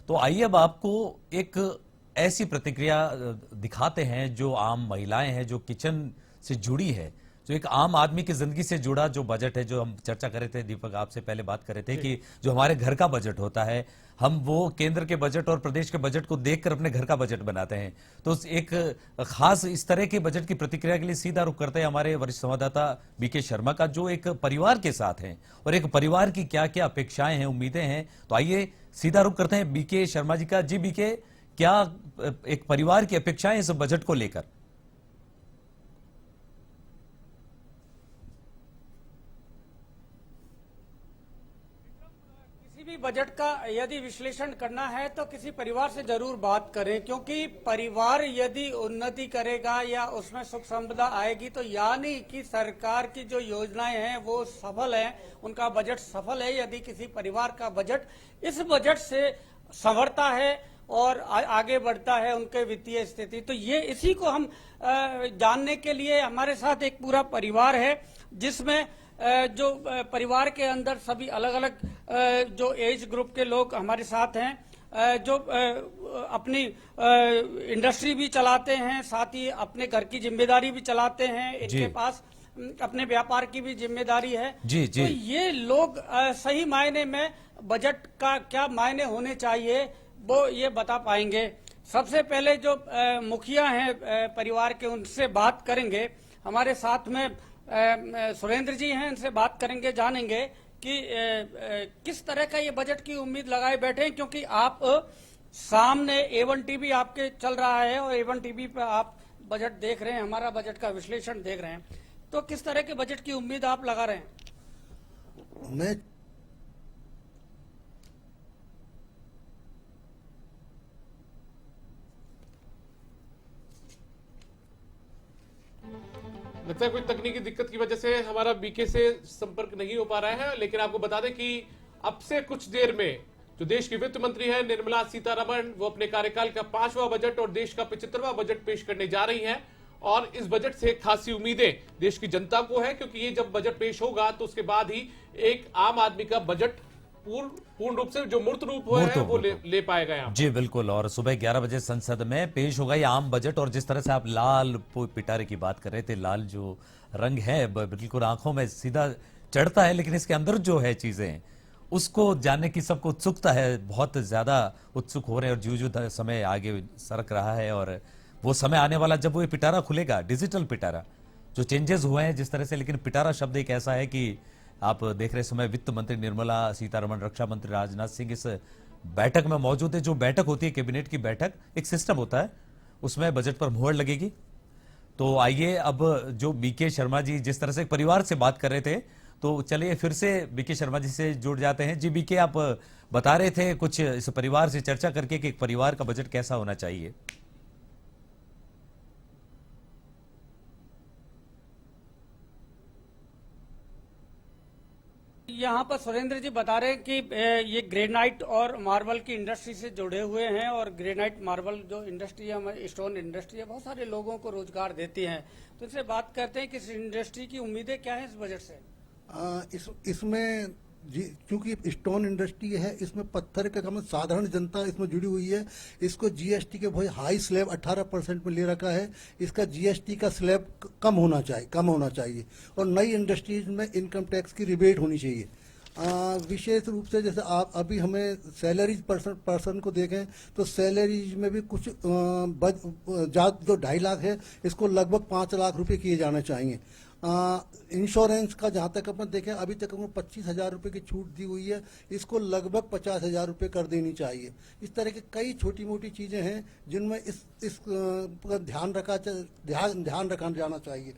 तो आइए अब आपको एक ऐसी प्रतिक्रिया दिखाते हैं जो आम महिलाएं हैं, जो किचन से जुड़ी है, जो एक आम आदमी की जिंदगी से जुड़ा जो बजट है, जो हम चर्चा कर रहे थे, दीपक आपसे पहले बात कर रहे थे कि जो हमारे घर का बजट होता है, हम वो केंद्र के बजट और प्रदेश के बजट को देखकर अपने घर का बजट बनाते हैं। तो एक खास इस तरह के बजट की प्रतिक्रिया के लिए सीधा रुख करते हैं हमारे वरिष्ठ संवाददाता बीके शर्मा का, जो एक परिवार के साथ हैं और एक परिवार की क्या क्या अपेक्षाएं हैं, उम्मीदें हैं। तो आइए सीधा रुख करते हैं बीके शर्मा जी का। जी बीके, क्या एक परिवार की अपेक्षाएं इस बजट को लेकर? किसी भी बजट का यदि विश्लेषण करना है तो किसी परिवार से जरूर बात करें, क्योंकि परिवार यदि उन्नति करेगा या उसमें सुख समृद्धि आएगी तो यानी कि सरकार की जो योजनाएं हैं वो सफल हैं, उनका बजट सफल है। यदि किसी परिवार का बजट इस बजट से संवरता है और आगे बढ़ता है उनके वित्तीय स्थिति, तो ये इसी को हम जानने के लिए हमारे साथ एक पूरा परिवार है, जिसमें जो परिवार के अंदर सभी अलग अलग जो एज ग्रुप के लोग हमारे साथ हैं, जो अपनी इंडस्ट्री भी चलाते हैं, साथ ही अपने घर की जिम्मेदारी भी चलाते हैं, इनके पास अपने व्यापार की भी जिम्मेदारी है। जी जी। तो ये लोग सही मायने में बजट का क्या मायने होने चाहिए वो ये बता पाएंगे। सबसे पहले जो मुखिया हैं परिवार के, उनसे बात करेंगे। हमारे साथ में सुरेंद्र जी हैं, इनसे बात करेंगे, जानेंगे कि किस तरह का ये बजट की उम्मीद लगाए बैठे हैं, क्योंकि आप सामने A1 टीवी आपके चल रहा है और A1 टीवी पे आप बजट देख रहे हैं, हमारा बजट का विश्लेषण देख रहे हैं। तो किस तरह के बजट की उम्मीद आप लगा रहे हैं? मैं लगता है कोई तकनीकी दिक्कत की वजह से हमारा बीके से संपर्क नहीं हो पा रहा है, लेकिन आपको बता दें कि अब से कुछ देर में जो देश की वित्त मंत्री है निर्मला सीतारमण, वो अपने कार्यकाल का 5वां बजट और देश का 75वां बजट पेश करने जा रही हैं। और इस बजट से खासी उम्मीदें देश की जनता को है, क्योंकि ये जब बजट पेश होगा तो उसके बाद ही एक आम आदमी का बजट पूर्ण रूप से जो मूर्त रूप है वो ले पाएगा यहाँ। जी बिल्कुल। और सुबह 11 बजे संसद में पेश होगा ये आम बजट। और जिस तरह से आप लाल पिटारे की बात कर रहे थे, लाल जो रंग है बिल्कुल आंखों में सीधा चढ़ता है, लेकिन इसके अंदर जो है चीजें उसको जानने की सबको उत्सुकता है, बहुत ज्यादा उत्सुक हो रहे हैं। और जो समय आगे सरक रहा है और वो समय आने वाला जब वो ये पिटारा खुलेगा, डिजिटल पिटारा, जो चेंजेस हुए हैं जिस तरह से। लेकिन पिटारा शब्द एक ऐसा है कि आप देख रहे समय वित्त मंत्री निर्मला सीतारमण, रक्षा मंत्री राजनाथ सिंह इस बैठक में मौजूद है। जो बैठक होती है कैबिनेट की बैठक, एक सिस्टम होता है, उसमें बजट पर मुहर लगेगी। तो आइए अब जो बीके शर्मा जी जिस तरह से परिवार से बात कर रहे थे, तो चलिए फिर से बीके शर्मा जी से जुड़ जाते हैं। जी बीके, आप बता रहे थे कुछ इस परिवार से चर्चा करके कि एक परिवार का बजट कैसा होना चाहिए। यहाँ पर सुरेंद्र जी बता रहे हैं कि ये ग्रेनाइट और मार्बल की इंडस्ट्री से जुड़े हुए हैं, और ग्रेनाइट मार्बल जो इंडस्ट्री है, हमारी स्टोन इंडस्ट्री है, बहुत सारे लोगों को रोजगार देती है। तो इनसे बात करते हैं कि इस इंडस्ट्री की उम्मीदें क्या हैं इस बजट से। इसमें क्योंकि स्टोन इंडस्ट्री है, इसमें पत्थर का काम, साधारण जनता इसमें जुड़ी हुई है। इसको जीएसटी के बहुत हाई स्लैब 18% में ले रखा है। इसका जीएसटी का स्लैब कम होना चाहिए और नई इंडस्ट्रीज में इनकम टैक्स की रिबेट होनी चाहिए। विशेष रूप से जैसे आप अभी हमें सैलरीज पर्सन को देखें तो सैलरीज में भी कुछ जो 2.5 लाख है, इसको लगभग 5 लाख रुपए किए जाने चाहिए। इंश्योरेंस का जहाँ तक अपन देखें, अभी तक हमको 25,000 रुपये की छूट दी हुई है, इसको लगभग 50,000 रुपये कर देनी चाहिए। इस तरह की कई छोटी मोटी चीज़ें हैं जिनमें इस पर ध्यान रखा जाना चाहिए।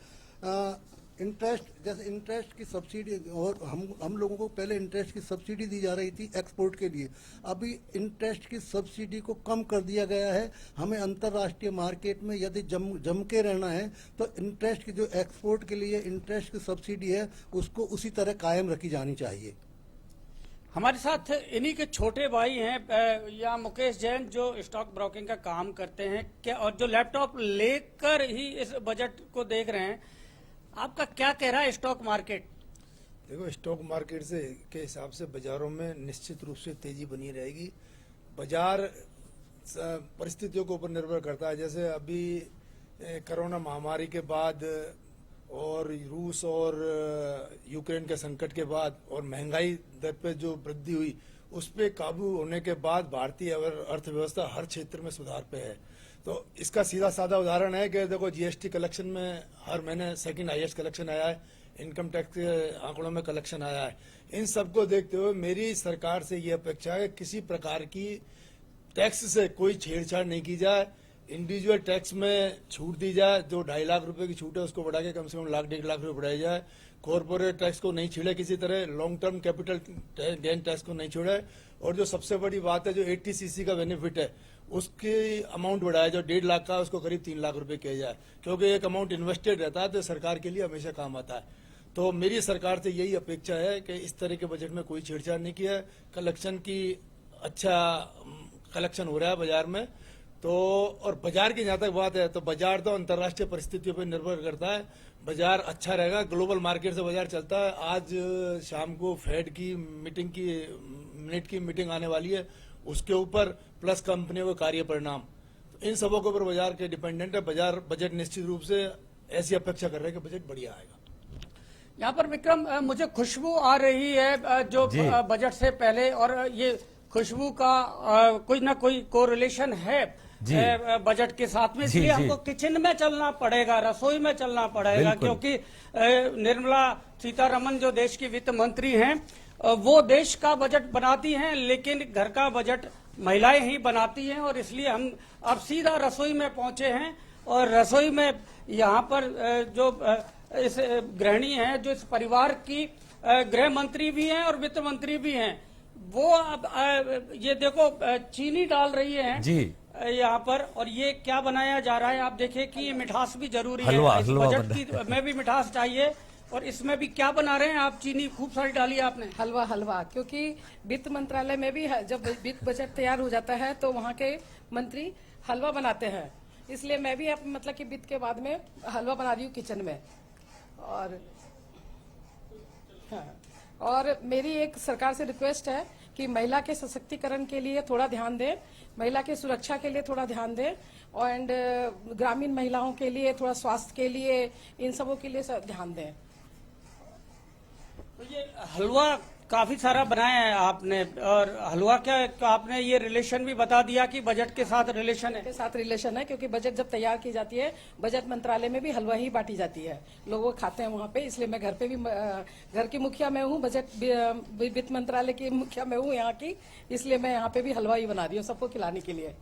इंटरेस्ट की सब्सिडी, और हम लोगों को पहले इंटरेस्ट की सब्सिडी दी जा रही थी एक्सपोर्ट के लिए, अभी इंटरेस्ट की सब्सिडी को कम कर दिया गया है। हमें अंतर्राष्ट्रीय मार्केट में यदि जम के रहना है तो इंटरेस्ट की जो एक्सपोर्ट के लिए इंटरेस्ट की सब्सिडी है उसको उसी तरह कायम रखी जानी चाहिए। हमारे साथ इन्हीं के छोटे भाई हैं या मुकेश जैन, जो स्टॉक ब्रोकिंग का काम करते हैं क्या, और जो लैपटॉप लेकर ही इस बजट को देख रहे हैं। आपका क्या कह रहा है स्टॉक मार्केट? देखो, स्टॉक मार्केट से के हिसाब से बाजारों में निश्चित रूप से तेजी बनी रहेगी। बाजार परिस्थितियों के ऊपर निर्भर करता है। जैसे अभी कोरोना महामारी के बाद और रूस और यूक्रेन के संकट के बाद और महंगाई दर पे जो वृद्धि हुई, उस पे काबू होने के बाद भारतीय अर्थव्यवस्था हर क्षेत्र में सुधार पे है। तो इसका सीधा साधा उदाहरण है कि देखो जीएसटी कलेक्शन में हर महीने सेकंड हाईएस्ट कलेक्शन आया है, इनकम टैक्स के आंकड़ों में कलेक्शन आया है। इन सबको देखते हुए मेरी सरकार से ये अपेक्षा है कि किसी प्रकार की टैक्स से कोई छेड़छाड़ नहीं की जाए, इंडिविजुअल टैक्स में छूट दी जाए। जो 2.5 लाख रुपए की छूट है उसको बढ़ा के कम से कम 1.5 लाख रुपए बढ़ाई जाए। कॉर्पोरेट टैक्स को नहीं छेड़े किसी तरह, long term capital gain tax को नहीं छेड़े, और जो सबसे बड़ी बात है जो 80cc का बेनिफिट है उसकी अमाउंट बढ़ाया, जो 1.5 लाख का उसको करीब 3 लाख रुपए किया जाए, क्योंकि एक अमाउंट इन्वेस्टेड रहता है तो सरकार के लिए हमेशा काम आता है। तो मेरी सरकार से यही अपेक्षा है कि इस तरह के बजट में कोई छेड़छाड़ नहीं किया है। कलेक्शन की अच्छा कलेक्शन हो रहा है बाजार में। तो और बाजार की जहां तक बात है तो बाजार तो अंतर्राष्ट्रीय परिस्थितियों पर निर्भर करता है। बाजार अच्छा रहेगा, ग्लोबल मार्केट से बाजार चलता है। आज शाम को फेड की मीटिंग की मिनट की मीटिंग आने वाली है, उसके ऊपर प्लस कंपनियों के कार्य परिणाम, तो इन सबों के ऊपर बाजार के डिपेंडेंट है। बाजार बजट निश्चित रूप से ऐसी अपेक्षा कर रहे हैं कि बजट बढ़िया आएगा। यहाँ पर विक्रम, मुझे खुशबू आ रही है जो बजट से पहले, और ये खुशबू का कोई ना कोई कोरिलेशन है बजट के साथ में, इसलिए हमको किचन में चलना पड़ेगा, रसोई में चलना पड़ेगा, क्योंकि निर्मला सीतारमण जो देश की वित्त मंत्री हैं वो देश का बजट बनाती हैं, लेकिन घर का बजट महिलाएं ही बनाती हैं। और इसलिए हम अब सीधा रसोई में पहुंचे हैं, और रसोई में यहाँ पर जो इस गृहिणी हैं, जो इस परिवार की गृह मंत्री भी हैं और वित्त मंत्री भी हैं, वो अब ये देखो चीनी डाल रही है जी यहाँ पर, और ये क्या बनाया जा रहा है आप देखिए कि ये मिठास भी जरूरी है, इस बजट की में भी मिठास चाहिए। और इसमें भी क्या बना रहे हैं आप? चीनी खूब सारी डाली है आपने। हलवा, क्योंकि वित्त मंत्रालय में भी जब वित्त बजट तैयार हो जाता है तो वहाँ के मंत्री हलवा बनाते हैं, इसलिए मैं भी मतलब कि वित्त के बाद में हलवा बना रही हूँ किचन में। और मेरी एक सरकार से रिक्वेस्ट है कि महिला के सशक्तिकरण के लिए थोड़ा ध्यान दें, महिला की सुरक्षा के लिए थोड़ा ध्यान दें, और ग्रामीण महिलाओं के लिए थोड़ा स्वास्थ्य के लिए, इन सबों के लिए ध्यान दें। तो ये हलवा काफी सारा बनाया है आपने, और हलवा क्या आपने ये रिलेशन भी बता दिया कि बजट के साथ रिलेशन है? के साथ रिलेशन है, क्योंकि बजट जब तैयार की जाती है बजट मंत्रालय में भी हलवा ही बांटी जाती है, लोग खाते हैं वहाँ पे। इसलिए मैं घर पे भी, घर की मुखिया मैं हूँ, बजट वित्त मंत्रालय की मुखिया मैं हूँ यहाँ की, इसलिए मैं यहाँ पे भी हलवा ही बना रही हूँ सबको खिलाने के लिए।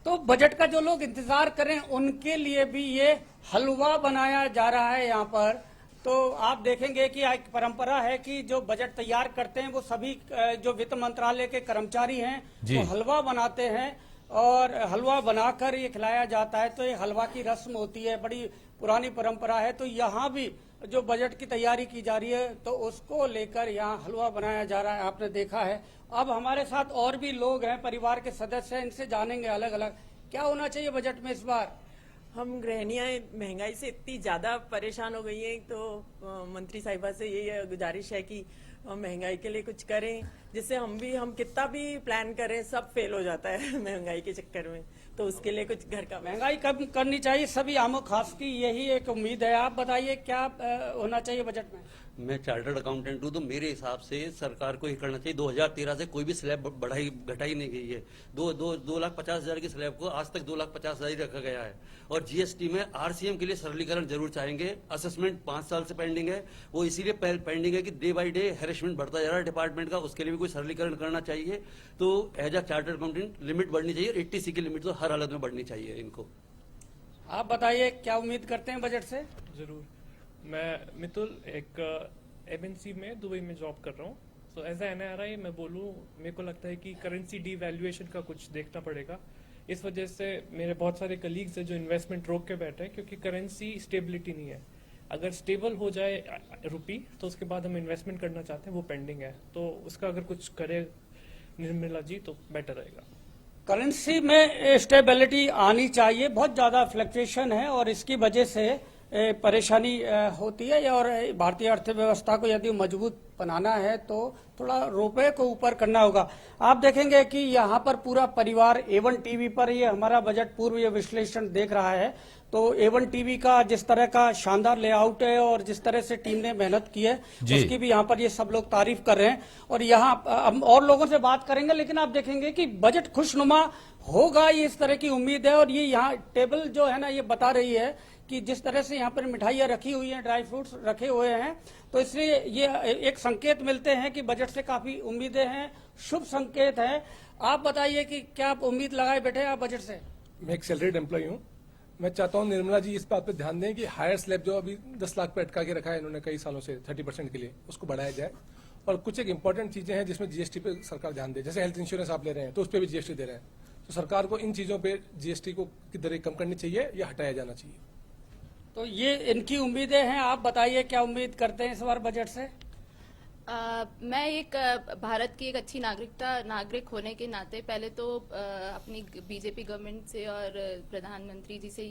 तो बजट का जो लोग इंतजार करें उनके लिए भी ये हलवा बनाया जा रहा है यहाँ पर। तो आप देखेंगे कि एक परंपरा है कि जो बजट तैयार करते हैं वो सभी जो वित्त मंत्रालय के कर्मचारी हैं वो हलवा बनाते हैं, और हलवा बनाकर ये खिलाया जाता है। तो ये हलवा की रस्म होती है, बड़ी पुरानी परंपरा है। तो यहाँ भी जो बजट की तैयारी की जा रही है तो उसको लेकर यहाँ हलवा बनाया जा रहा है, आपने देखा है। अब हमारे साथ और भी लोग हैं, परिवार के सदस्य हैं, इनसे जानेंगे अलग अलग क्या होना चाहिए बजट में इस बार। हम गृहिणियां महंगाई से इतनी ज्यादा परेशान हो गई हैं, तो मंत्री साहिबा से यही गुजारिश है कि महंगाई के लिए कुछ करें, जिससे हम कितना भी प्लान करें सब फेल हो जाता है महंगाई के चक्कर में। तो उसके लिए कुछ घर का महंगाई कम करनी चाहिए, सभी आमो खास की यही एक उम्मीद है। आप बताइए क्या होना चाहिए बजट में? मैं चार्टर्ड अकाउंटेंट हूँ, तो मेरे हिसाब से सरकार को ये करना चाहिए। 2013 से कोई भी स्लैब घटाई नहीं गई है। 2,50,000 की स्लैब को आज तक 2,50,000 ही रखा गया है। और जीएसटी में आरसीएम के लिए सरलीकरण जरूर चाहेंगे। असेसमेंट 5 साल से पेंडिंग है, वो इसीलिए पेंडिंग है कि डे बाई डे हैरेसमेंट बढ़ता जा रहा है डिपार्टमेंट का, उसके लिए भी कोई सरलीकरण करना चाहिए। तो as a chartered accountant limit बढ़नी चाहिए, 80C की लिमिट तो हर हालत में बढ़नी चाहिए इनको। आप बताइए क्या उम्मीद करते हैं बजट से? जरूर। मैं मितुल एक एमएनसी में दुबई में जॉब कर रहा हूँ। सो एज ए एनआरआई मैं बोलूँ, मेरे को लगता है कि करेंसी डीवैल्यूएशन का कुछ देखना पड़ेगा। इस वजह से मेरे बहुत सारे कलीग्स हैं जो इन्वेस्टमेंट रोक के बैठे हैं, क्योंकि करेंसी स्टेबिलिटी नहीं है। अगर स्टेबल हो जाए रुपी तो उसके बाद हम इन्वेस्टमेंट करना चाहते हैं, वो पेंडिंग है। तो उसका अगर कुछ करे निर्मला जी तो बेटर रहेगा। करेंसी में स्टेबिलिटी आनी चाहिए, बहुत ज्यादा फ्लक्चुएशन है और इसकी वजह से परेशानी होती है, और भारतीय अर्थव्यवस्था को यदि मजबूत बनाना है तो थोड़ा रुपए को ऊपर करना होगा। आप देखेंगे कि यहाँ पर पूरा परिवार A1 टीवी पर ये हमारा बजट पूर्व ये विश्लेषण देख रहा है। तो A1 टीवी का जिस तरह का शानदार लेआउट है और जिस तरह से टीम ने मेहनत की है उसकी भी यहाँ पर ये सब लोग तारीफ कर रहे हैं। और यहाँ हम और लोगों से बात करेंगे, लेकिन आप देखेंगे कि बजट खुशनुमा होगा, ये इस तरह की उम्मीद है। और ये यहाँ टेबल जो है ना ये बता रही है कि जिस तरह से यहाँ पर मिठाइयाँ रखी हुई हैं, ड्राई फ्रूट्स रखे हुए हैं, तो इसलिए ये एक संकेत मिलते हैं कि बजट से काफी उम्मीदें हैं, शुभ संकेत है। आप बताइए कि क्या आप उम्मीद लगाए बैठे आप बजट से? मैं एक सैलरीड एम्प्लॉय हूँ। मैं चाहता हूँ निर्मला जी इस बात पे ध्यान दें कि हायर स्लैब जो अभी 10 लाख पे अटका के रखा है इन्होंने कई सालों से 30% के लिए, उसको बढ़ाया जाए। और कुछ एक इंपॉर्टेंट चीजें हैं जिसमें जीएसटी पे सरकार ध्यान दे, जैसे हेल्थ इंश्योरेंस आप ले रहे हैं तो उस पर भी जीएसटी दे रहे हैं, तो सरकार को इन चीजों पे जीएसटी को की दरें कम करनी चाहिए या हटाया जाना चाहिए। तो ये इनकी उम्मीदें हैं। आप बताइए क्या उम्मीद करते हैं इस बार बजट से? मैं एक भारत की एक अच्छी नागरिक होने के नाते पहले तो अपनी बीजेपी गवर्नमेंट से और प्रधानमंत्री जी से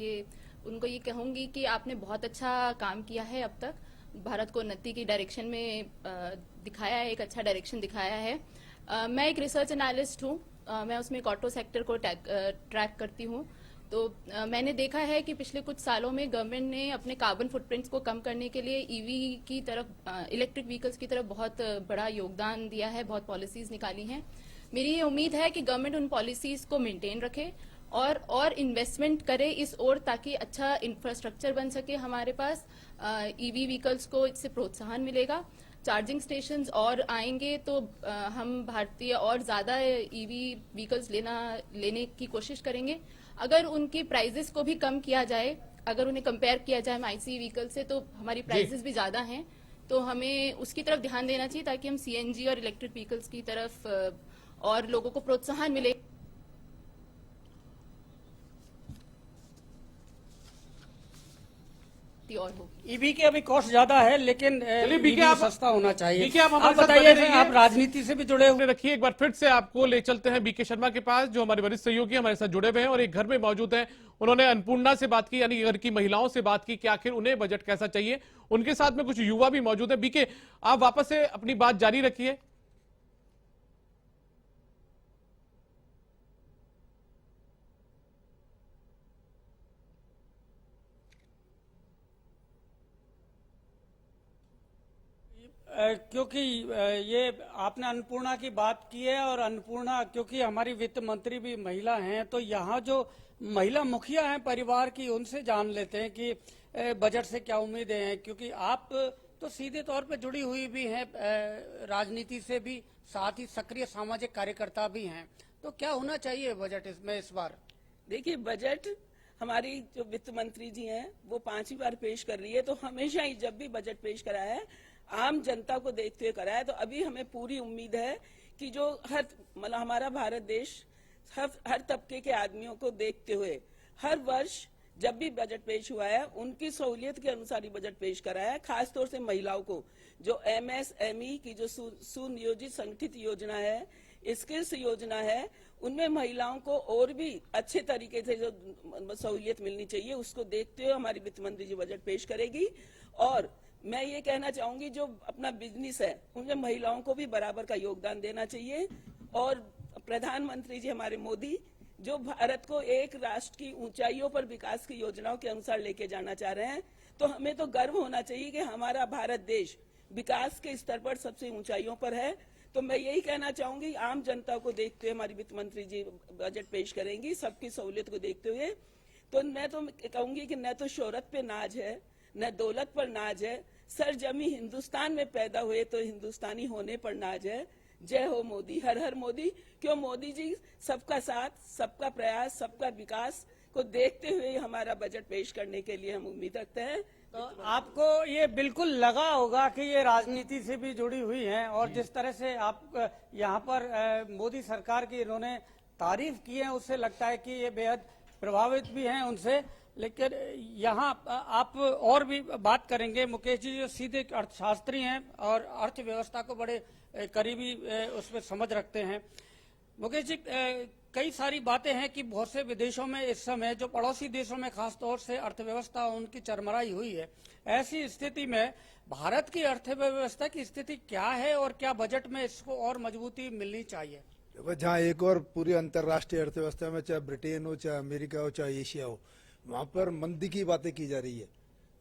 उनको ये कहूंगी कि आपने बहुत अच्छा काम किया है, अब तक भारत को उन्नति की डायरेक्शन में दिखाया है, एक अच्छा डायरेक्शन दिखाया है। मैं एक रिसर्च एनालिस्ट हूँ, मैं उसमें एक ऑटो सेक्टर को ट्रैक करती हूँ। तो मैंने देखा है कि पिछले कुछ सालों में गवर्नमेंट ने अपने कार्बन फुटप्रिंट्स को कम करने के लिए ईवी की तरफ, इलेक्ट्रिक व्हीकल्स की तरफ बहुत बड़ा योगदान दिया है, बहुत पॉलिसीज निकाली हैं। मेरी ये उम्मीद है कि गवर्नमेंट उन पॉलिसीज को मेंटेन रखे और इन्वेस्टमेंट करे इस ओर, ताकि अच्छा इंफ्रास्ट्रक्चर बन सके हमारे पास। ईवी व्हीकल्स को इससे प्रोत्साहन मिलेगा, चार्जिंग स्टेशंस और आएंगे तो हम भारतीय और ज्यादा ईवी व्हीकल्स लेने की कोशिश करेंगे। अगर उनकी प्राइजेस को भी कम किया जाए, अगर उन्हें कंपेयर किया जाए आईसी व्हीकल से, तो हमारी प्राइजेस भी ज्यादा हैं, तो हमें उसकी तरफ ध्यान देना चाहिए ताकि हम सीएनजी और इलेक्ट्रिक व्हीकल्स की तरफ और लोगों को प्रोत्साहन मिले। और होगी। ईवी के अभी कॉस्ट ज्यादा है, लेकिन बीके आप सस्ता होना चाहिए। बीके आप हमारे आप साथ बताइए, बने रहिए। आप राजनीति से भी जुड़े हुए। रखिए एक बार फिर से आपको ले चलते हैं बीके शर्मा के पास, जो हमारे वरिष्ठ सहयोगी हमारे साथ जुड़े हुए हैं और एक घर में मौजूद हैं। उन्होंने अन्नपूर्णा से बात की, यानी घर की महिलाओं से बात की कि आखिर उन्हें बजट कैसा चाहिए। उनके साथ में कुछ युवा भी मौजूद है। बीके, आप वापस से अपनी बात जारी रखिए। क्योंकि ये आपने अन्नपूर्णा की बात की है, और अन्नपूर्णा क्योंकि हमारी वित्त मंत्री भी महिला हैं, तो यहाँ जो महिला मुखिया हैं परिवार की, उनसे जान लेते हैं कि बजट से क्या उम्मीदें हैं। क्योंकि आप तो सीधे तौर पे जुड़ी हुई भी हैं राजनीति से भी, साथ ही सक्रिय सामाजिक कार्यकर्ता भी हैं, तो क्या होना चाहिए बजट इसमें इस बार? देखिए, बजट हमारी जो वित्त मंत्री जी हैं वो 5वीं बार पेश कर रही है, तो हमेशा ही जब भी बजट पेश करा है आम जनता को देखते हुए करा है। तो अभी हमें पूरी उम्मीद है कि जो मतलब हमारा भारत देश हर तबके के आदमियों को देखते हुए हर वर्ष जब भी बजट पेश हुआ है उनकी सहूलियत के अनुसार ही बजट पेश करा है। खासतौर से महिलाओं को जो एमएसएमई की जो सुनियोजित संगठित योजना है, स्किल्स योजना है, उनमें महिलाओं को और भी अच्छे तरीके से जो सहूलियत मिलनी चाहिए, उसको देखते हुए हमारी वित्त मंत्री जी बजट पेश करेगी। और मैं ये कहना चाहूंगी, जो अपना बिजनेस है उनमें महिलाओं को भी बराबर का योगदान देना चाहिए। और प्रधानमंत्री जी हमारे मोदी जो भारत को एक राष्ट्र की ऊंचाइयों पर विकास की योजनाओं के अनुसार लेके जाना चाह रहे हैं, तो हमें तो गर्व होना चाहिए कि हमारा भारत देश विकास के स्तर पर सबसे ऊंचाइयों पर है। तो मैं यही कहना चाहूंगी, आम जनता को देखते हुए हमारी वित्त मंत्री जी बजट पेश करेंगी, सबकी सहूलियत को देखते हुए। तो मैं तो कहूंगी कि न तो शोहरत पे नाज है, न दौलत पर नाज है, सरजमी हिंदुस्तान में पैदा हुए तो हिंदुस्तानी होने पर नाज है। जय हो मोदी, हर हर मोदी। क्यों मोदी जी सबका साथ, सबका प्रयास, सबका विकास को देखते हुए हमारा बजट पेश करने के लिए हम उम्मीद रखते हैं। तो आपको ये बिल्कुल लगा होगा कि ये राजनीति से भी जुड़ी हुई हैं, और जिस तरह से आप यहाँ पर मोदी सरकार की इन्होंने तारीफ की है, उससे लगता है कि ये बेहद प्रभावित भी हैं उनसे। लेकिन यहाँ आप और भी बात करेंगे। मुकेश जी जो सीधे अर्थशास्त्री हैं और अर्थव्यवस्था को बड़े करीबी उसमें समझ रखते हैं। मुकेश जी, कई सारी बातें हैं कि बहुत से विदेशों में इस समय जो पड़ोसी देशों में खास तौर से अर्थव्यवस्था उनकी चरमराई हुई है, ऐसी स्थिति में भारत की अर्थव्यवस्था की स्थिति क्या है और क्या बजट में इसको और मजबूती मिलनी चाहिए? जहाँ एक और पूरी अंतर्राष्ट्रीय अर्थव्यवस्था में चाहे ब्रिटेन हो, चाहे अमेरिका हो, चाहे एशिया हो, वहाँ पर मंदी की बातें की जा रही है,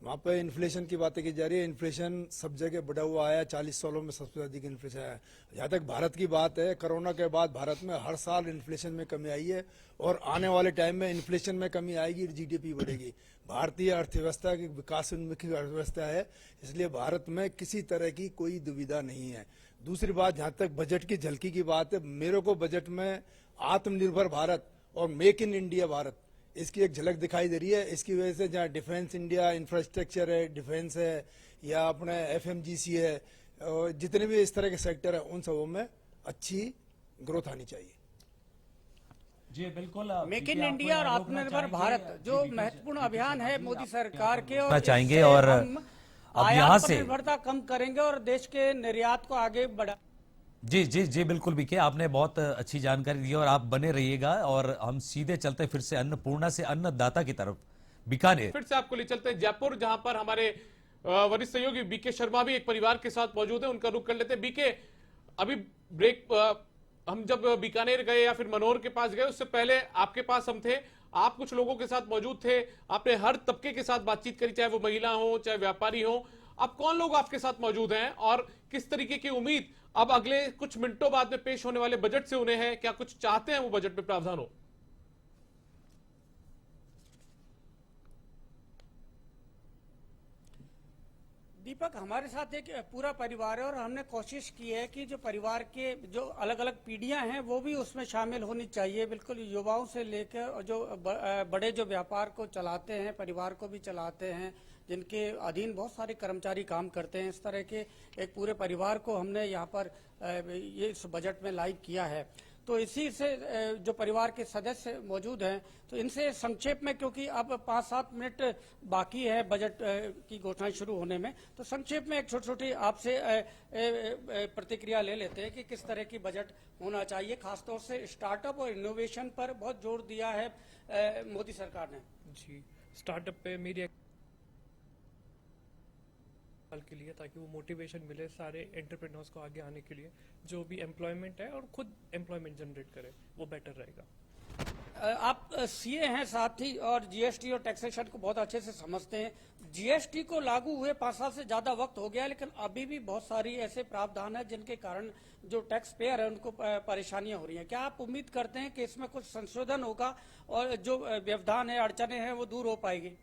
वहाँ पर इन्फ्लेशन की बातें की जा रही है। इन्फ्लेशन सब जगह बढ़ा हुआ आया, 40 सालों में सबसे अधिक इन्फ्लेशन आया। जहाँ तक भारत की बात है, कोरोना के बाद भारत में हर साल इन्फ्लेशन में कमी आई है और आने वाले टाइम में इन्फ्लेशन में कमी आएगी, जीडीपी बढ़ेगी। भारतीय अर्थव्यवस्था की विकासोन्मुखी अर्थव्यवस्था है, इसलिए भारत में किसी तरह की कोई दुविधा नहीं है। दूसरी बात, जहाँ तक बजट की झलकी की बात है, मेरे को बजट में आत्मनिर्भर भारत और मेक इन इंडिया भारत, इसकी एक झलक दिखाई दे रही है। इसकी वजह से जहाँ डिफेंस इंडिया इंफ्रास्ट्रक्चर है, डिफेंस है या अपने एफएमजीसी है, और जितने भी इस तरह के सेक्टर है, उन सबों में अच्छी ग्रोथ आनी चाहिए। जी बिल्कुल, मेक इन इंडिया और आत्मनिर्भर भारत जो महत्वपूर्ण अभियान है मोदी सरकार के, और चाहेंगे और अब यहाँ से निर्भरता कम करेंगे और देश के निर्यात को आगे बढ़ा। जी जी जी बिल्कुल बीके, आपने बहुत अच्छी जानकारी दी और आप बने रहिएगा और हम सीधे चलते फिर से अन्नपूर्णा से अन्नदाता की तरफ बीकानेर। फिर से आपको ले चलते हैं जयपुर, जहां पर हमारे वरिष्ठ सहयोगी बीके शर्मा भी एक परिवार के साथ मौजूद है, उनका रुख कर लेते हैं। बीके, अभी ब्रेक हम जब बीकानेर गए या फिर मनोर के पास गए, उससे पहले आपके पास हम थे, आप कुछ लोगों के साथ मौजूद थे, आपने हर तबके के साथ बातचीत करी, चाहे वो महिला हो चाहे व्यापारी हो। अब कौन लोग आपके साथ मौजूद हैं और किस तरीके की उम्मीद अब अगले कुछ मिनटों बाद में पेश होने वाले बजट से उन्हें है? क्या कुछ चाहते हैं वो बजट में प्रावधान हो? दीपक, हमारे साथ एक पूरा परिवार है और हमने कोशिश की है कि जो परिवार के जो अलग अलग पीढ़ियां हैं वो भी उसमें शामिल होनी चाहिए। बिल्कुल युवाओं से लेकर जो बड़े जो व्यापार को चलाते हैं, परिवार को भी चलाते हैं, जिनके अधीन बहुत सारे कर्मचारी काम करते हैं, इस तरह के एक पूरे परिवार को हमने यहाँ पर ये इस बजट में लाइव किया है। तो इसी से जो परिवार के सदस्य मौजूद हैं, तो इनसे संक्षेप में, क्योंकि अब 5-7 मिनट बाकी है बजट की घोषणा शुरू होने में, तो संक्षेप में एक छोटी छोटी आपसे प्रतिक्रिया ले लेते हैं कि किस तरह की बजट होना चाहिए। खासतौर से स्टार्टअप और इनोवेशन पर बहुत जोर दिया है मोदी सरकार ने। जी, स्टार्टअप पे मेरी के लिए, ताकि वो मोटिवेशन मिले सारे एंटरप्रेन्योर्स को आगे आने के लिए, जो भी एम्प्लॉयमेंट है और खुद एम्प्लॉयमेंट जनरेट करे, वो बेटर रहेगा। आप सीए हैं साथ ही और जीएसटी और टैक्सेशन को बहुत अच्छे से समझते हैं। जीएसटी को लागू हुए 5 साल से ज्यादा वक्त हो गया, लेकिन अभी भी बहुत सारी ऐसे प्रावधान है जिनके कारण जो टैक्स पेयर है उनको परेशानियां हो रही हैं। क्या आप उम्मीद करते हैं कि इसमें कुछ संशोधन होगा और जो व्यवधान है, अड़चने हैं, वो दूर हो पाएगी?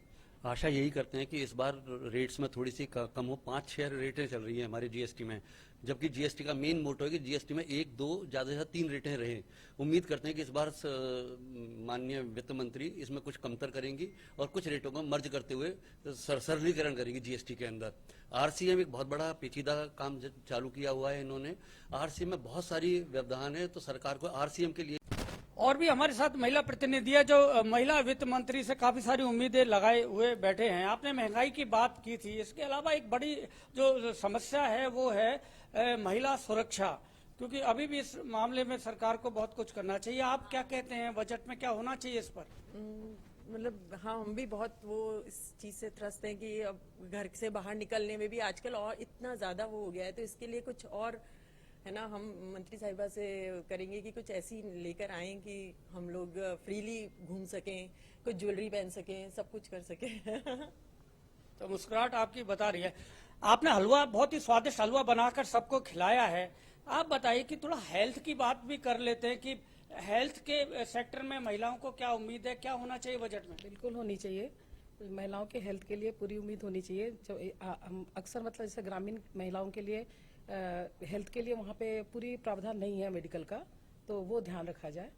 आशा यही करते हैं कि इस बार रेट्स में थोड़ी सी कम हो। 5-6 रेटें चल रही हैं हमारे जीएसटी में, जबकि जीएसटी का मेन मोटो है कि जीएसटी में 1-2 ज्यादा से ज्यादा 3 रेटें रहे। उम्मीद करते हैं कि इस बार माननीय वित्त मंत्री इसमें कुछ कमतर करेंगी और कुछ रेटों को मर्ज करते हुए सरलीकरण करेंगी जीएसटी के अंदर। आरसीएम एक बहुत बड़ा पेचीदा काम चालू किया हुआ है इन्होंने। आरसीएम में बहुत सारी व्यवधान है, तो सरकार को आरसीएम के लिए। और भी हमारे साथ महिला प्रतिनिधि है जो महिला वित्त मंत्री से काफी सारी उम्मीदें लगाए हुए बैठे हैं। आपने महंगाई की बात की थी, इसके अलावा एक बड़ी जो समस्या है वो है महिला सुरक्षा, क्योंकि अभी भी इस मामले में सरकार को बहुत कुछ करना चाहिए। आप क्या कहते हैं, बजट में क्या होना चाहिए इस पर? मतलब हाँ, हम भी बहुत वो इस चीज से त्रस्त हैं कि अब घर से बाहर निकलने में भी आजकल और इतना ज्यादा वो हो गया है, तो इसके लिए कुछ और है ना, हम मंत्री साहिबा से करेंगे कि कुछ ऐसी लेकर आए कि हम लोग फ्रीली घूम सकें, कुछ ज्वेलरी पहन सकें, सब कुछ कर सकें। तो मुस्कुराहट आपकी बता रही है। आपने हलवा, बहुत ही स्वादिष्ट हलवा बनाकर सबको खिलाया है। आप बताइए कि थोड़ा हेल्थ की बात भी कर लेते हैं कि हेल्थ के सेक्टर में महिलाओं को क्या उम्मीद है, क्या होना चाहिए बजट में? बिल्कुल होनी चाहिए, महिलाओं के हेल्थ के लिए पूरी उम्मीद होनी चाहिए। जो अक्सर मतलब जैसे ग्रामीण महिलाओं के लिए हेल्थ के लिए वहाँ पे पूरी प्रावधान नहीं है मेडिकल का, तो वो ध्यान रखा जाए,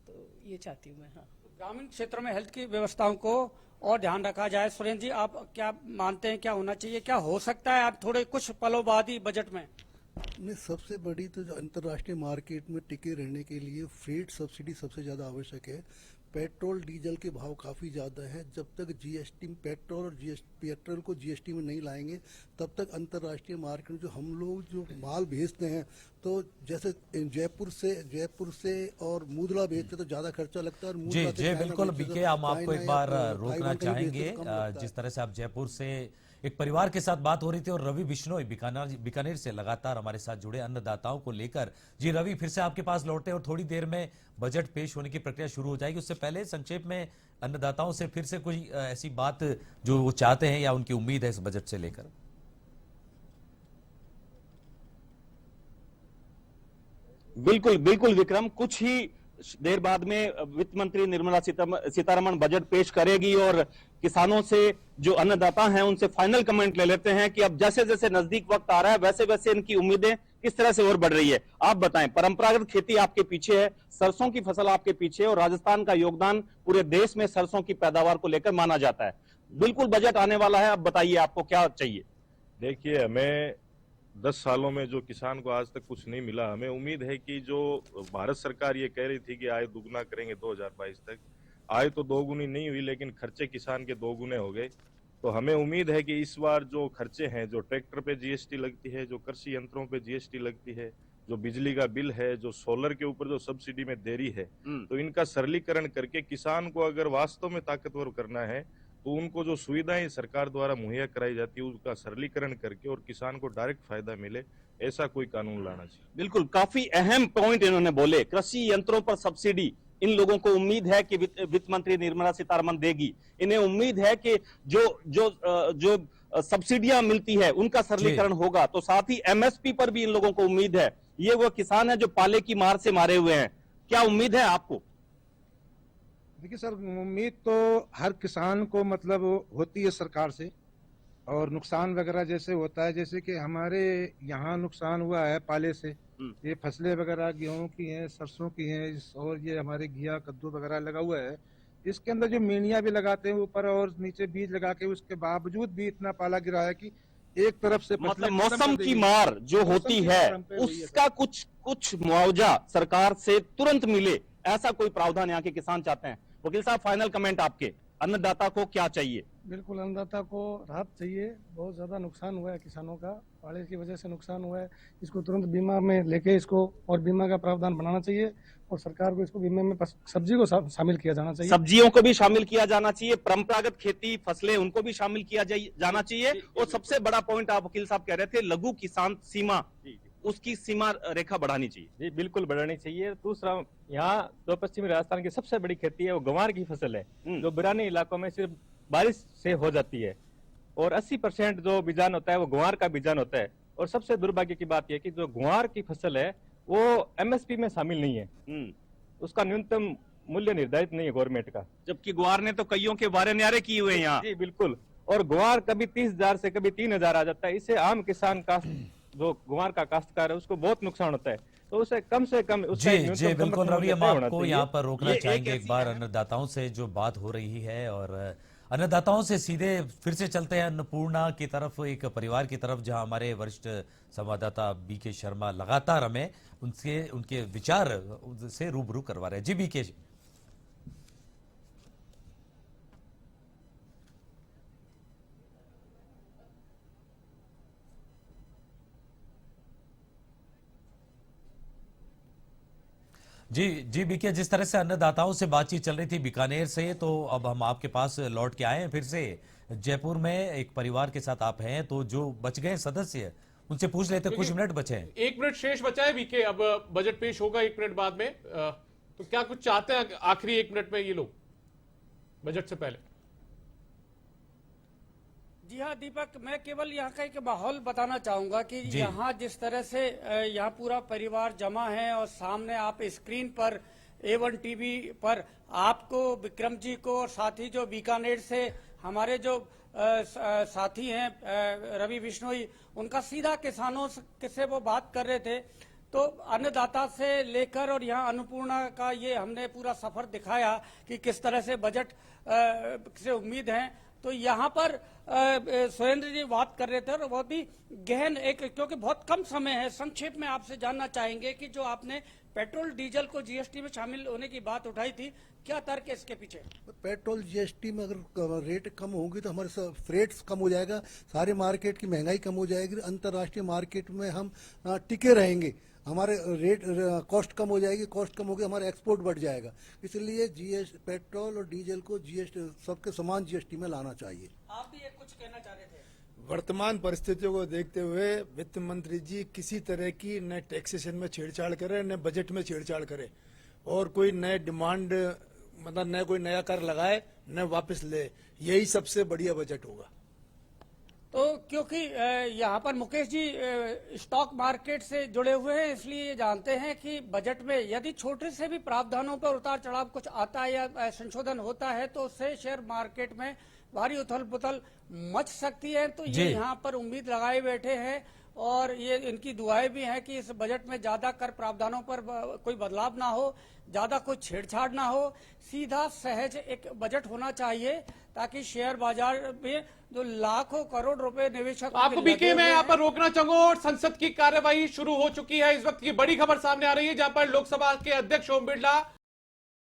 तो ये चाहती हूँ मैं। हाँ, ग्रामीण क्षेत्र में हेल्थ की व्यवस्थाओं को और ध्यान रखा जाए। सुरेंद्र जी, आप क्या मानते हैं, क्या होना चाहिए, क्या हो सकता है आप थोड़े कुछ पलों बाद ही बजट में? सबसे बड़ी तो जो अंतर्राष्ट्रीय मार्केट में टिके रहने के लिए फ्रेट सब्सिडी सबसे ज्यादा आवश्यक है। पेट्रोल डीजल के भाव काफ़ी ज़्यादा है। जब तक जीएसटी पेट्रोल और पेट्रोल को जीएसटी में नहीं लाएंगे तब तक अंतर्राष्ट्रीय मार्केट में जो हम लोग जो माल भेजते हैं, तो जैसे जयपुर से और मूदला भेजते तो ज़्यादा खर्चा लगता है। और जी मूदला से जी चाइना बिल्कुल भेजते बीके, तो हम आपको चाइना एक या बार ताइवान रोकना कहीं भेजते चाहेंगे। तो कम लगता है। जिस तरह से आप जयपुर से एक परिवार के साथ बात हो रही थी और रवि बिश्नोई बीकानेर से लगातार हमारे साथ जुड़े अन्नदाताओं को लेकर। जी रवि, फिर से आपके पास लौटते हैं और थोड़ी देर में बजट पेश होने की प्रक्रिया शुरू हो जाएगी। उससे पहले संक्षेप में अन्नदाताओं से फिर से कोई ऐसी बात जो वो चाहते हैं या उनकी उम्मीद है इस बजट से लेकर। बिल्कुल बिल्कुल विक्रम, कुछ ही देर बाद में वित्त मंत्री निर्मला सीतारमण बजट पेश करेगी और किसानों से जो अन्नदाता हैं उनसे फाइनल कमेंट ले लेते हैं कि अब जैसे जैसे नजदीक वक्त आ रहा है वैसे वैसे इनकी उम्मीदें किस तरह से और बढ़ रही है। आप बताएं, परंपरागत खेती आपके पीछे है, सरसों की फसल आपके पीछे है और राजस्थान का योगदान पूरे देश में सरसों की पैदावार को लेकर माना जाता है। बिल्कुल बजट आने वाला है, अब बताइए आपको क्या चाहिए। देखिए, हमें 10 सालों में जो किसान को आज तक कुछ नहीं मिला, हमें उम्मीद है कि जो भारत सरकार ये कह रही थी कि आय दुगना करेंगे 2022 तक, आय तो दोगुनी नहीं हुई लेकिन खर्चे किसान के दोगुने हो गए। तो हमें उम्मीद है कि इस बार जो खर्चे हैं, जो ट्रैक्टर पे जीएसटी लगती है, जो कृषि यंत्रों पे जीएसटी लगती है, जो बिजली का बिल है, जो सोलर के ऊपर जो सब्सिडी में देरी है, तो इनका सरलीकरण करके किसान को अगर वास्तव में ताकतवर करना है तो उनको जो सुविधाएं सरकार द्वारा मुहैया कराई जाती है उसका सरलीकरण करके और किसान को डायरेक्ट फायदा मिले, ऐसा कोई कानून लाना चाहिए। बिल्कुल, काफी अहम पॉइंट इन्होंने बोले। कृषि यंत्रों पर सब्सिडी इन लोगों को उम्मीद है कि वित्त मंत्री निर्मला सीतारमण देगी। इन्हें उम्मीद है कि जो सब्सिडियां मिलती है उनका सरलीकरण होगा। तो साथ ही एमएसपी पर भी इन लोगों को उम्मीद है। ये वो किसान है जो पाले की मार से मारे हुए हैं। क्या उम्मीद है आपको? देखिए सर, उम्मीद तो हर किसान को मतलब होती है सरकार से, और नुकसान वगैरह जैसे होता है, जैसे कि हमारे यहाँ नुकसान हुआ है पाले से। ये फसलें वगैरह गेहूं की हैं, सरसों की हैं, और ये हमारे घिया कद्दू वगैरह लगा हुआ है। इसके अंदर जो मीनिया भी लगाते हैं ऊपर और नीचे बीज लगा के, उसके बावजूद भी इतना पाला गिरा है कि एक तरफ से मतलब मौसम की मार जो होती है उसका कुछ मुआवजा सरकार से तुरंत मिले, ऐसा कोई प्रावधान यहाँ के किसान चाहते हैं। वकील साहब, फाइनल कमेंट आपके, अन्नदाता को क्या चाहिए? बिल्कुल, अन्नदाता को राहत चाहिए। बहुत ज्यादा नुकसान हुआ है किसानों का, पाले की वजह से नुकसान हुआ है। इसको तुरंत बीमा में लेके इसको और बीमा का प्रावधान बनाना चाहिए और सरकार को इसको बीमे में सब्जी को शामिल किया जाना चाहिए। सब्जियों को भी शामिल किया जाना चाहिए, परंपरागत खेती फसलें उनको भी शामिल किया जाना चाहिए। और सबसे बड़ा पॉइंट आप वकील साहब कह रहे थे, लघु किसान सीमा, उसकी सीमा रेखा बढ़ानी चाहिए। जी बिल्कुल बढ़ानी चाहिए। दूसरा, यहाँ जो पश्चिमी राजस्थान की सबसे बड़ी खेती है वो ग्वार की फसल है, जो बिरानी इलाकों में सिर्फ बारिश से हो जाती है और 80% जो बीजान होता है वो ग्वार का बीजान होता है। और सबसे दुर्भाग्य की बात यह कि जो ग्वार की फसल है वो एमएसपी में शामिल नहीं है, उसका न्यूनतम मूल्य निर्धारित नहीं है गवर्नमेंट का, जबकि ग्वार ने तो कईयों के बारे न्यारे किए हुए हैं यहाँ। जी बिल्कुल, और ग्वार कभी 30,000 से कभी 3,000 आ जाता है। इससे आम किसान का जो ग्वार का काश्तकार है उसको बहुत नुकसान होता है। तो उसे कम से कम जी बिल्कुल रवि, हम आपको यहाँ पर रोकना चाहेंगे एक बार। अन्नदाताओं से जो बात हो रही है और अन्नदाताओं से सीधे फिर से चलते हैं अन्नपूर्णा की तरफ, एक परिवार की तरफ, जहां हमारे वरिष्ठ संवाददाता बीके शर्मा लगातार हमें उनके विचार से रूबरू करवा रहे हैं। जी बीके। जी बीके, जिस तरह से अन्नदाताओं से बातचीत चल रही थी बीकानेर से, तो अब हम आपके पास लौट के आए हैं फिर से जयपुर में। एक परिवार के साथ आप हैं, तो जो बच गए सदस्य उनसे पूछ लेते, कुछ मिनट बचे हैं। 1 मिनट शेष बचा है बीके, अब बजट पेश होगा 1 मिनट बाद में। तो क्या कुछ चाहते हैं आखिरी 1 मिनट में ये लोग बजट से पहले? जी हाँ दीपक, मैं केवल यहाँ का एक माहौल बताना चाहूंगा कि यहाँ जिस तरह से यहाँ पूरा परिवार जमा है और सामने आप स्क्रीन पर A1 टीवी पर आपको विक्रम जी को और साथ ही जो बीकानेर से हमारे जो साथी हैं रवि बिश्नोई, उनका सीधा किसानों से वो बात कर रहे थे। तो अन्नदाता से लेकर और यहाँ अन्नपूर्णा का ये हमने पूरा सफर दिखाया कि किस तरह से बजट से उम्मीद है। तो यहाँ पर सुरेंद्र जी बात कर रहे थे और बहुत ही गहन एक, क्योंकि बहुत कम समय है, संक्षेप में आपसे जानना चाहेंगे कि जो आपने पेट्रोल डीजल को जीएसटी में शामिल होने की बात उठाई थी, क्या तर्क है इसके पीछे? पेट्रोल जीएसटी में अगर रेट कम होगी तो हमारे फ्रेट्स कम हो जाएगा, सारे मार्केट की महंगाई कम हो जाएगी, अंतर्राष्ट्रीय मार्केट में हम टिके रहेंगे, हमारे रेट कॉस्ट कम हो जाएगी, कॉस्ट कम होगी, हमारा एक्सपोर्ट बढ़ जाएगा। इसलिए पेट्रोल और डीजल को जीएसटी सबके समान जीएसटी में लाना चाहिए। आप भी कुछ कहना चाह रहे थे? वर्तमान परिस्थितियों को देखते हुए वित्त मंत्री जी किसी तरह की न टैक्सेशन में छेड़छाड़ करे, न बजट में छेड़छाड़ करे, और कोई नए डिमांड मतलब न कोई नया कर लगाए न वापस ले, यही सबसे बढ़िया बजट होगा। तो क्योंकि यहाँ पर मुकेश जी स्टॉक मार्केट से जुड़े हुए हैं, इसलिए ये जानते हैं कि बजट में यदि छोटे से भी प्रावधानों पर उतार चढ़ाव कुछ आता है या संशोधन होता है तो उससे शेयर मार्केट में भारी उथल पुथल मच सकती है। तो ये यहाँ पर उम्मीद लगाए बैठे हैं और ये इनकी दुआएं भी हैं कि इस बजट में ज्यादा कर प्रावधानों पर कोई बदलाव ना हो, ज्यादा कोई छेड़छाड़ ना हो, सीधा सहज एक बजट होना चाहिए ताकि शेयर बाजार में जो लाखों करोड़ रुपए निवेशक आपको बीके मैं यहाँ पर रोकना चाहूंगा और संसद की कार्यवाही शुरू हो चुकी है। इस वक्त की बड़ी खबर सामने आ रही है जहां पर लोकसभा के अध्यक्ष ओम बिरला